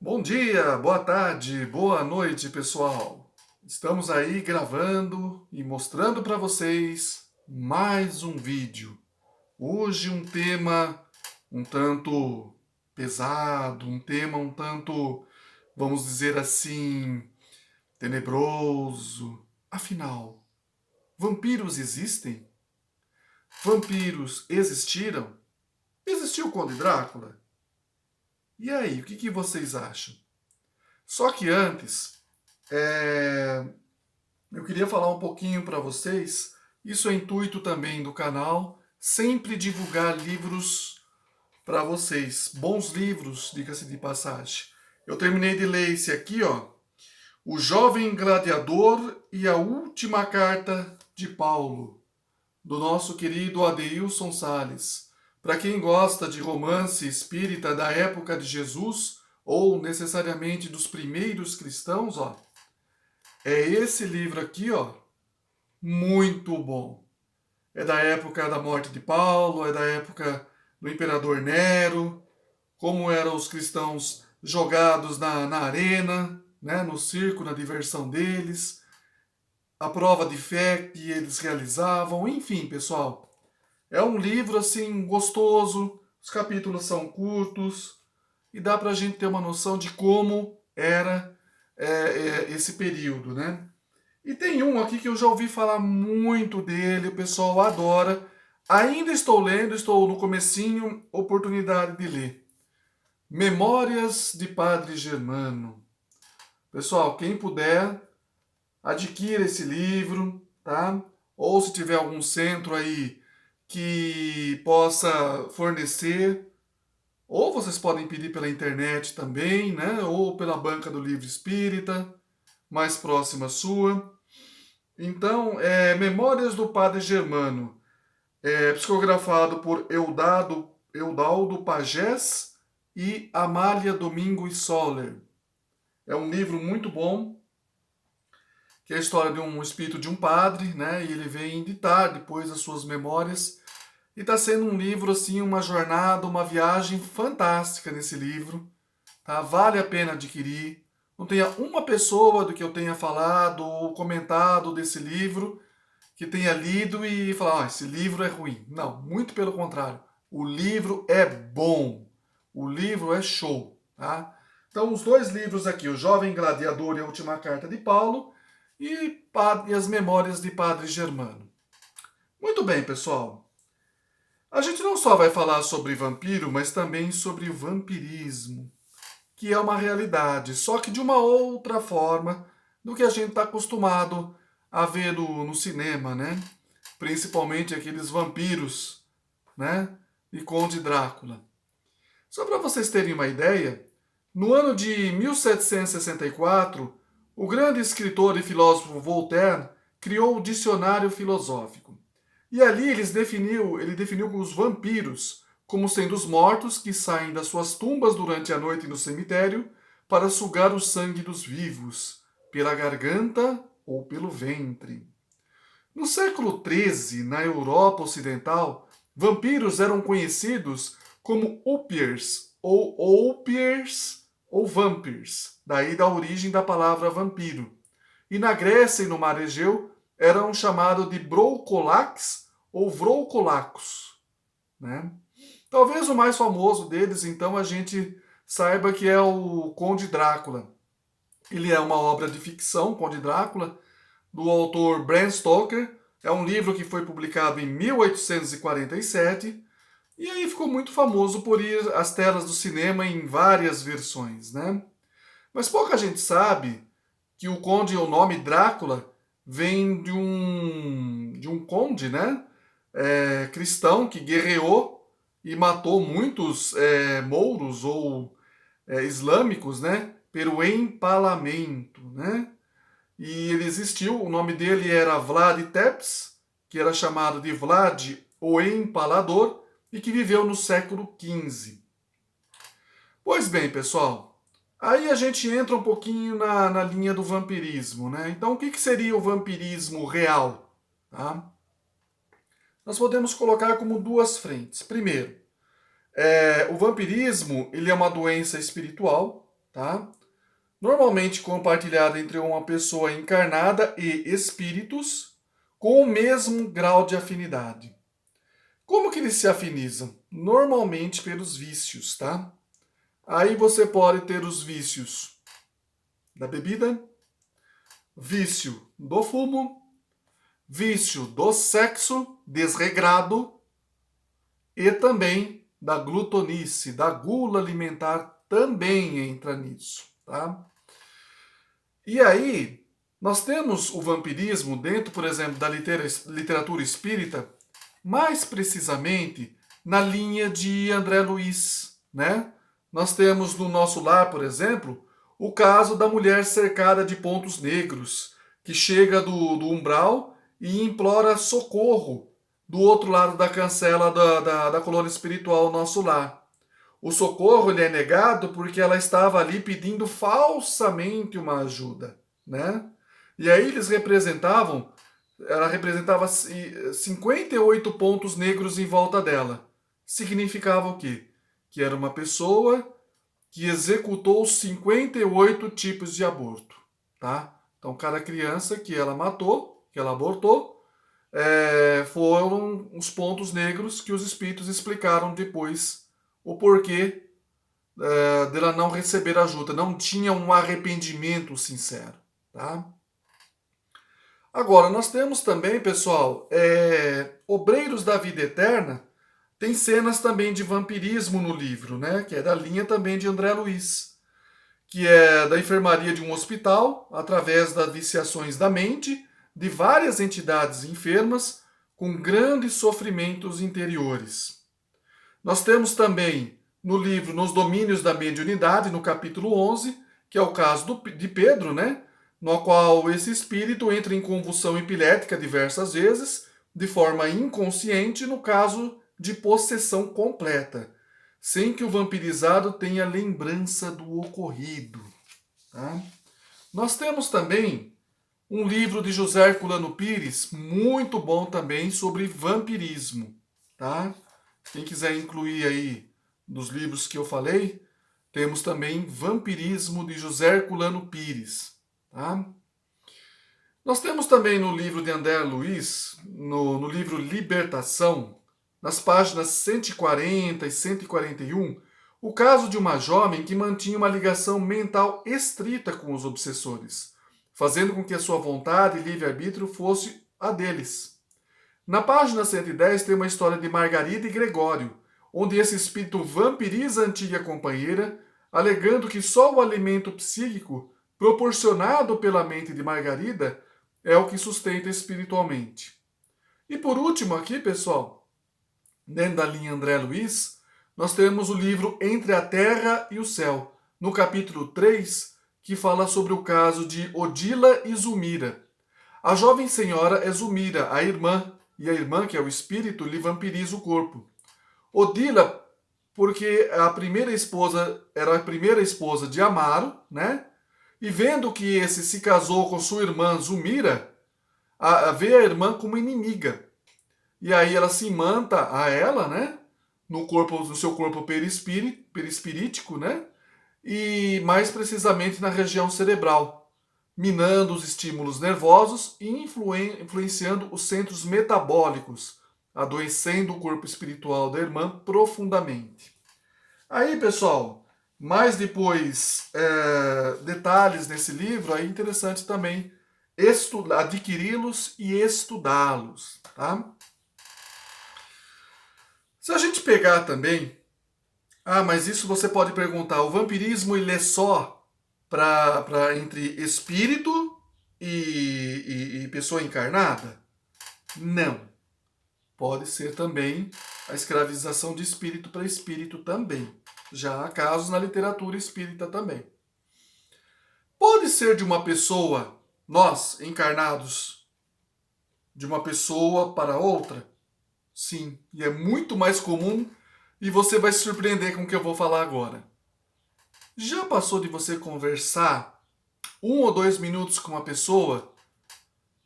Bom dia, boa tarde, boa noite, pessoal. Estamos aí gravando e mostrando para vocês mais um vídeo. Hoje um tema um tanto pesado, um tema um tanto, vamos dizer assim, tenebroso. Afinal, vampiros existem? Vampiros existiram? Existiu o Conde Drácula? E aí, o que vocês acham? Só que antes, é, eu queria falar um pouquinho para vocês. Isso é intuito também do canal, sempre divulgar livros para vocês. Bons livros, diga-se de passagem. Eu terminei de ler esse aqui, ó, O Jovem Gladiador e a Última Carta de Paulo, do nosso querido Adeilson Sales. Para quem gosta de romance espírita da época de Jesus, ou necessariamente dos primeiros cristãos, ó, é esse livro aqui, ó, muito bom. É da época da morte de Paulo, é da época do imperador Nero, como eram os cristãos jogados na arena, né, no circo, na diversão deles, a prova de fé que eles realizavam, enfim, pessoal. É um livro assim gostoso, os capítulos são curtos e dá para a gente ter uma noção de como era esse período, né? E tem um aqui que eu já ouvi falar muito dele, o pessoal adora. Ainda estou lendo, estou no comecinho, oportunidade de ler. Memórias de Padre Germano. Pessoal, quem puder, adquira esse livro, tá? Ou se tiver algum centro aí que possa fornecer, ou vocês podem pedir pela internet também, né? Ou pela banca do Livro Espírita, mais próxima sua. Então, Memórias do Padre Germano, psicografado por Eudaldo Pagés e Amália Domingos Soler. É um livro muito bom, que é a história de um espírito de um padre, né? E ele vem ditar depois as suas memórias. E está sendo um livro, assim, uma jornada, uma viagem fantástica nesse livro. Tá? Vale a pena adquirir. Não tenha uma pessoa do que eu tenha falado ou comentado desse livro que tenha lido e falar, esse livro é ruim. Não, muito pelo contrário. O livro é bom. O livro é show. Tá? Então, os dois livros aqui, O Jovem Gladiador e a Última Carta de Paulo e as Memórias de Padre Germano. Muito bem, pessoal. A gente não só vai falar sobre vampiro, mas também sobre o vampirismo, que é uma realidade, só que de uma outra forma do que a gente está acostumado a ver no cinema, né? Principalmente aqueles vampiros, né? E Conde Drácula. Só para vocês terem uma ideia, no ano de 1764, o grande escritor e filósofo Voltaire criou o Dicionário Filosófico. E ali ele definiu os vampiros como sendo os mortos que saem das suas tumbas durante a noite no cemitério para sugar o sangue dos vivos, pela garganta ou pelo ventre. No século XIII, na Europa Ocidental, vampiros eram conhecidos como upiers ou vampires, daí da origem da palavra vampiro. E na Grécia e no Mar Egeu eram chamados de broucolaques ou vroucolacos, né? Talvez o mais famoso deles, então, a gente saiba que é o Conde Drácula. Ele é uma obra de ficção, Conde Drácula, do autor Bram Stoker. É um livro que foi publicado em 1847 e aí ficou muito famoso por ir às telas do cinema em várias versões, né? Mas pouca gente sabe que o conde, o nome Drácula, vem de um conde, né? Cristão que guerreou e matou muitos mouros ou islâmicos, né? Pelo empalamento, né? E ele existiu, o nome dele era Vlad Tepes, que era chamado de Vlad o Empalador, e que viveu no século XV. Pois bem, pessoal, aí a gente entra um pouquinho na linha do vampirismo, né? Então, o que seria o vampirismo real? Tá? Nós podemos colocar como duas frentes. Primeiro, o vampirismo ele é uma doença espiritual, tá? Normalmente compartilhado entre uma pessoa encarnada e espíritos com o mesmo grau de afinidade. Como que eles se afinizam? Normalmente pelos vícios, tá? Aí você pode ter os vícios da bebida, vício do fumo, vício do sexo desregrado e também da glutonice, da gula alimentar também entra nisso, tá? E aí, nós temos o vampirismo dentro, por exemplo, da literatura espírita, mais precisamente na linha de André Luiz, né? Nós temos no Nosso Lar, por exemplo, o caso da mulher cercada de pontos negros, que chega do umbral e implora socorro do outro lado da cancela da colônia espiritual Nosso Lar. O socorro lhe é negado porque ela estava ali pedindo falsamente uma ajuda, né? E aí ela representava 58 pontos negros em volta dela. Significava o quê? Que era uma pessoa que executou 58 tipos de aborto, tá? Então, cada criança que ela matou, que ela abortou, foram os pontos negros que os espíritos explicaram depois o porquê dela não receber ajuda. Não tinha um arrependimento sincero, tá? Agora, nós temos também, pessoal, Obreiros da Vida Eterna, tem cenas também de vampirismo no livro, né? Que é da linha também de André Luiz, que é da enfermaria de um hospital, através das viciações da mente, de várias entidades enfermas, com grandes sofrimentos interiores. Nós temos também no livro Nos Domínios da Mediunidade, no capítulo 11, que é o caso de Pedro, né? No qual esse espírito entra em convulsão epilética diversas vezes, de forma inconsciente, no caso de possessão completa, sem que o vampirizado tenha lembrança do ocorrido. Tá? Nós temos também um livro de José Herculano Pires, muito bom também, sobre vampirismo. Tá? Quem quiser incluir aí dos livros que eu falei, temos também Vampirismo de José Herculano Pires. Tá? Nós temos também no livro de André Luiz, no livro Libertação, nas páginas 140 e 141, o caso de uma jovem que mantinha uma ligação mental estrita com os obsessores, fazendo com que a sua vontade e livre-arbítrio fosse a deles. Na página 110 tem uma história de Margarida e Gregório, onde esse espírito vampiriza a antiga companheira, alegando que só o alimento psíquico proporcionado pela mente de Margarida é o que sustenta espiritualmente. E por último aqui, pessoal, dentro da linha André Luiz, nós temos o livro Entre a Terra e o Céu, no capítulo 3, que fala sobre o caso de Odila e Zulmira. A jovem senhora é Zulmira, a irmã, e a irmã, que é o espírito, lhe vampiriza o corpo. Odila, porque a primeira esposa era a primeira esposa de Amaro, né? E vendo que esse se casou com sua irmã Zulmira, vê a irmã como inimiga. E aí ela se imanta a ela, né? No seu corpo perispirítico, né? E mais precisamente na região cerebral, minando os estímulos nervosos e influenciando os centros metabólicos, adoecendo o corpo espiritual da irmã profundamente. Aí, pessoal, mais depois detalhes nesse livro, aí é interessante também adquiri-los e estudá-los, tá? Se a gente pegar também, mas isso você pode perguntar, o vampirismo ele é só entre espírito e pessoa encarnada? Não. Pode ser também a escravização de espírito para espírito também. Já há casos na literatura espírita também. Pode ser de uma pessoa, nós encarnados, de uma pessoa para outra? Sim, e é muito mais comum e você vai se surpreender com o que eu vou falar agora. Já passou de você conversar 1 ou 2 minutos com uma pessoa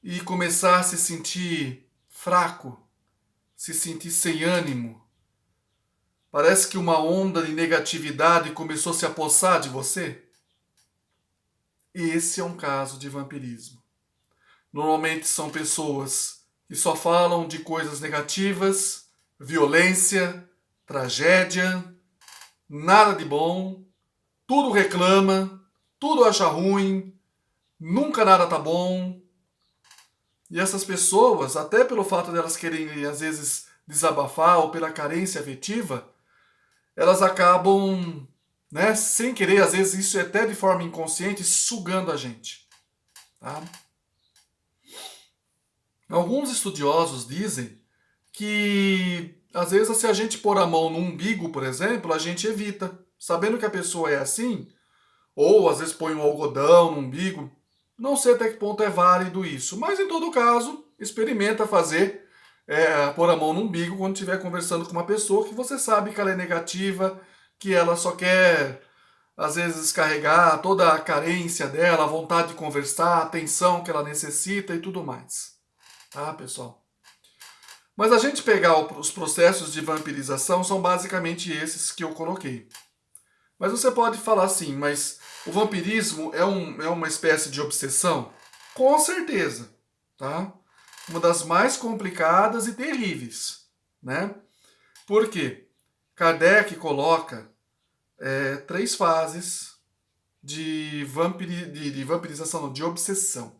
e começar a se sentir fraco, se sentir sem ânimo? Parece que uma onda de negatividade começou a se apossar de você? esse é um caso de vampirismo. Normalmente são pessoas que só falam de coisas negativas, violência, tragédia, nada de bom, tudo reclama, tudo acha ruim, nunca nada tá bom. E essas pessoas, até pelo fato de elas querem, às vezes, desabafar ou pela carência afetiva, elas acabam, né, sem querer, às vezes isso é até de forma inconsciente, sugando a gente. Tá? Alguns estudiosos dizem que, às vezes, se a gente pôr a mão no umbigo, por exemplo, a gente evita. Sabendo que a pessoa é assim, ou às vezes põe um algodão no umbigo, não sei até que ponto é válido isso, mas em todo caso, experimenta fazer, pôr a mão no umbigo quando estiver conversando com uma pessoa que você sabe que ela é negativa, que ela só quer, às vezes, descarregar toda a carência dela, a vontade de conversar, a atenção que ela necessita e tudo mais. Tá, pessoal? Mas a gente pegar os processos de vampirização são basicamente esses que eu coloquei. Mas você pode falar assim, mas o vampirismo é uma espécie de obsessão? Com certeza, tá? Uma das mais complicadas e terríveis, né? Por quê? Kardec coloca 3 fases de vampirização, não, de obsessão,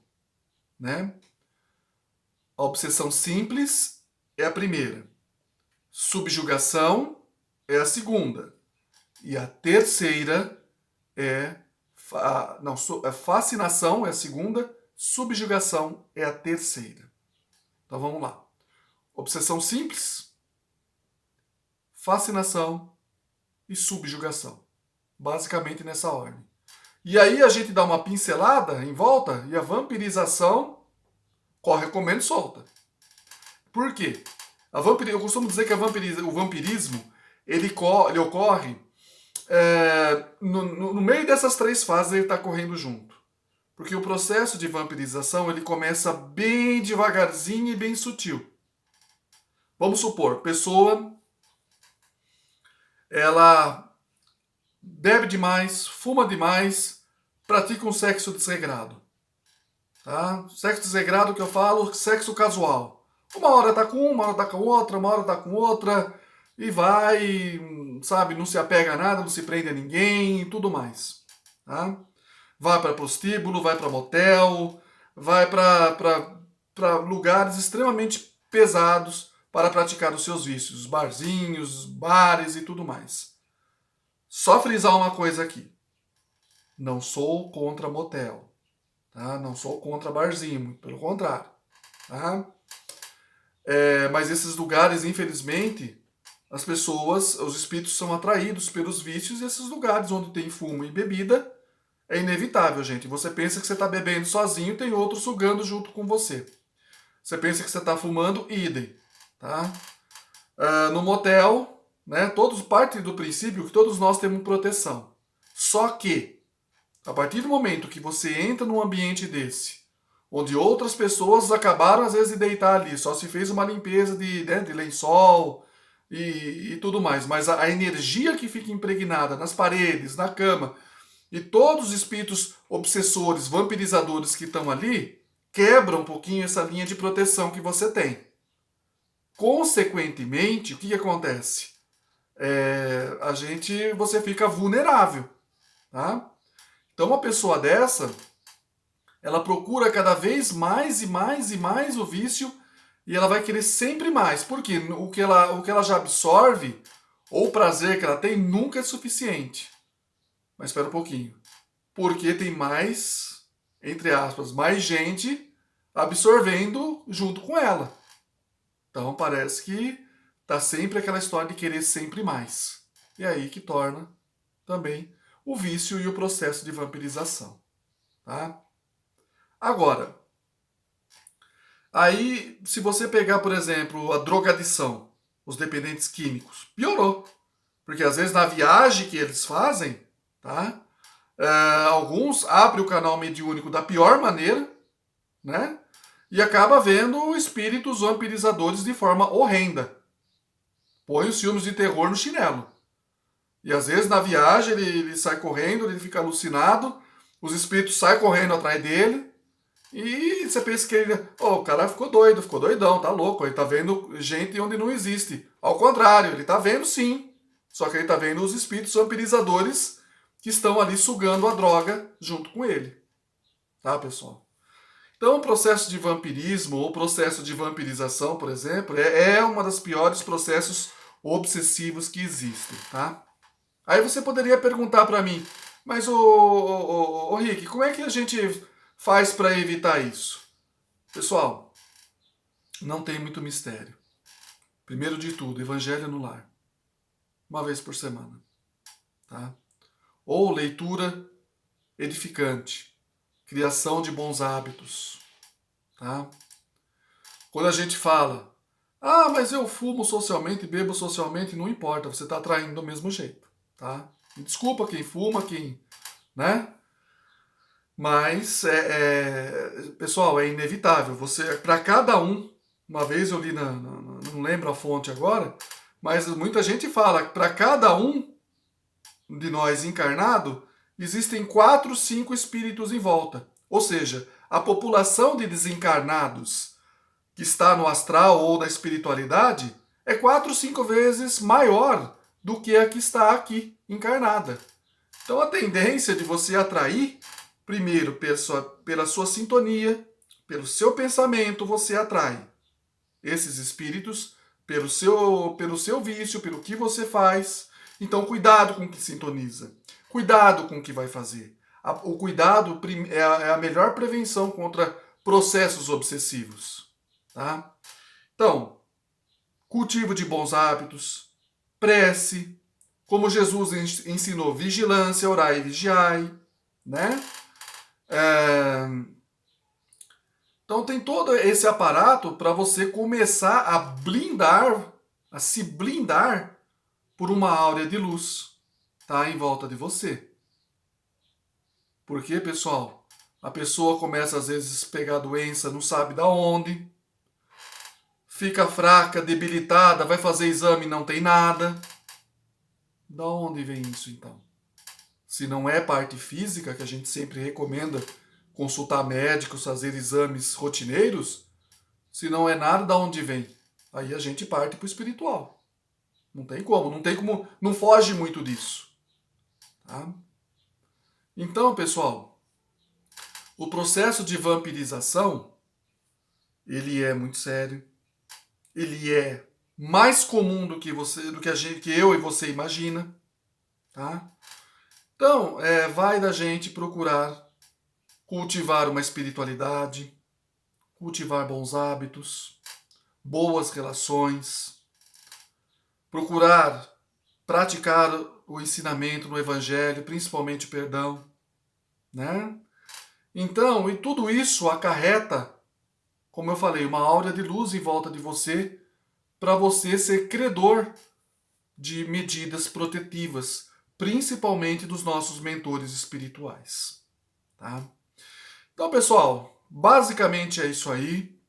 né? A obsessão simples é a primeira. Subjugação é a segunda. E a terceira fascinação é a segunda, subjugação é a terceira. Então vamos lá. Obsessão simples, fascinação e subjugação. Basicamente nessa ordem. E aí a gente dá uma pincelada em volta e a vampirização corre comendo solta. Por quê? Eu costumo dizer que o vampirismo ele ocorre no meio dessas 3 fases ele está correndo junto. Porque o processo de vampirização ele começa bem devagarzinho e bem sutil. Vamos supor, pessoa ela bebe demais, fuma demais, pratica um sexo desregrado. Tá? Sexo desregrado que eu falo, sexo casual. Uma hora tá com uma hora tá com outra, uma hora tá com outra, e vai, sabe, não se apega a nada, não se prende a ninguém e tudo mais. Tá? Vai para prostíbulo, vai para motel, vai para lugares extremamente pesados para praticar os seus vícios, barzinhos, bares e tudo mais. Só frisar uma coisa aqui. Não sou contra motel. Tá? Não sou contra barzinho, muito pelo contrário. Tá? Mas esses lugares, infelizmente, as pessoas, os espíritos são atraídos pelos vícios e esses lugares onde tem fumo e bebida é inevitável, gente. Você pensa que você está bebendo sozinho, tem outro sugando junto com você. Você pensa que você está fumando, idem. Tá? No motel, né, todos partem do princípio que todos nós temos proteção. Só que, a partir do momento que você entra num ambiente desse, onde outras pessoas acabaram às vezes de deitar ali, só se fez uma limpeza de lençol e tudo mais, mas a energia que fica impregnada nas paredes, na cama, e todos os espíritos obsessores, vampirizadores que estão ali, quebram um pouquinho essa linha de proteção que você tem. Consequentemente, o que acontece? Você fica vulnerável. Tá? Então, uma pessoa dessa, ela procura cada vez mais e mais e mais o vício e ela vai querer sempre mais. Porque o que ela já absorve, ou o prazer que ela tem, nunca é suficiente. Mas espera um pouquinho. Porque tem mais, entre aspas, mais gente absorvendo junto com ela. Então parece que tá sempre aquela história de querer sempre mais. E é aí que torna também o vício e o processo de vampirização. Tá? Agora, aí se você pegar, por exemplo, a drogadição, os dependentes químicos, piorou. Porque às vezes na viagem que eles fazem, tá? Alguns abrem o canal mediúnico da pior maneira, né? E acaba vendo espíritos vampirizadores de forma horrenda. Põe os filmes de terror no chinelo. E às vezes na viagem ele sai correndo, ele fica alucinado, Os espíritos saem correndo atrás dele e você pensa que ele, o cara ficou doido, ficou doidão, tá louco, ele tá vendo gente onde não existe. Ao contrário, ele tá vendo sim, só que ele tá vendo os espíritos vampirizadores que estão ali sugando a droga junto com ele. Tá, pessoal? Então, o processo de vampirismo ou processo de vampirização, por exemplo, é uma das piores processos obsessivos que existem, tá? Aí você poderia perguntar para mim, mas ô Rick, como é que a gente faz para evitar isso? Pessoal, não tem muito mistério. Primeiro de tudo, evangelho no lar. Uma vez por semana, tá? Ou leitura edificante, criação de bons hábitos, tá? Quando a gente fala, mas eu fumo socialmente, bebo socialmente, não importa, você está atraindo do mesmo jeito, tá? Desculpa quem fuma, quem, né? Mas, pessoal, é inevitável. Você, para cada um, uma vez eu li, não lembro a fonte agora, mas muita gente fala que para cada um de nós encarnado, existem 4, 5 espíritos em volta. Ou seja, a população de desencarnados que está no astral ou na espiritualidade é 4, 5 vezes maior do que a que está aqui encarnada. Então a tendência de você atrair, primeiro pela sua sintonia, pelo seu pensamento, você atrai esses espíritos pelo seu vício, pelo que você faz. Então cuidado com o que sintoniza, cuidado com o que vai fazer. O cuidado é a melhor prevenção contra processos obsessivos. Tá? Então, cultivo de bons hábitos, prece, como Jesus ensinou, vigilância, orai e vigiai, né? Então tem todo esse aparato para você começar a blindar, a se blindar por uma áurea de luz, tá? Em volta de você. Porque, pessoal, a pessoa começa às vezes a pegar doença, não sabe da onde, fica fraca, debilitada, vai fazer exame e não tem nada. Da onde vem isso, então? Se não é parte física, que a gente sempre recomenda consultar médicos, fazer exames rotineiros, se não é nada, da onde vem? Aí a gente parte para o espiritual. Não tem como, não foge muito disso. Tá? Então, pessoal, o processo de vampirização, ele é muito sério, ele é mais comum do que eu e você imagina, tá? Então, vai da gente procurar cultivar uma espiritualidade, cultivar bons hábitos, boas relações, procurar praticar o ensinamento no Evangelho, principalmente o perdão, né? Então, e tudo isso acarreta, como eu falei, uma áurea de luz em volta de você, para você ser credor de medidas protetivas, principalmente dos nossos mentores espirituais, tá? Então, pessoal, basicamente é isso aí.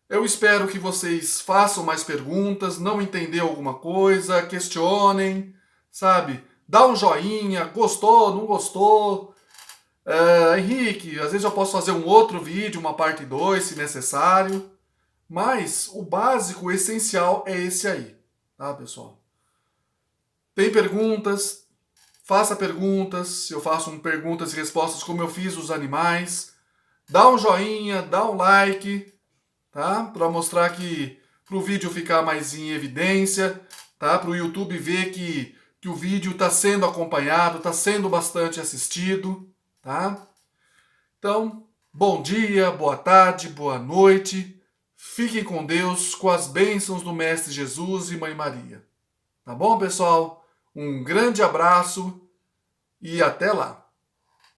Eu espero que vocês façam mais perguntas, não entendeu alguma coisa, questionem, sabe? Dá um joinha, gostou, não gostou. Henrique, às vezes eu posso fazer um outro vídeo, uma parte 2, se necessário. Mas o básico, o essencial é esse aí, tá, pessoal? Tem perguntas? Faça perguntas. Eu faço perguntas e respostas como eu fiz os animais. Dá um joinha, dá um like, tá? Para mostrar que para o vídeo ficar mais em evidência, tá? Para o YouTube ver que o vídeo está sendo acompanhado, está sendo bastante assistido, tá? Então, bom dia, boa tarde, boa noite. Fiquem com Deus, com as bênçãos do Mestre Jesus e Mãe Maria. Tá bom, pessoal? Um grande abraço e até lá!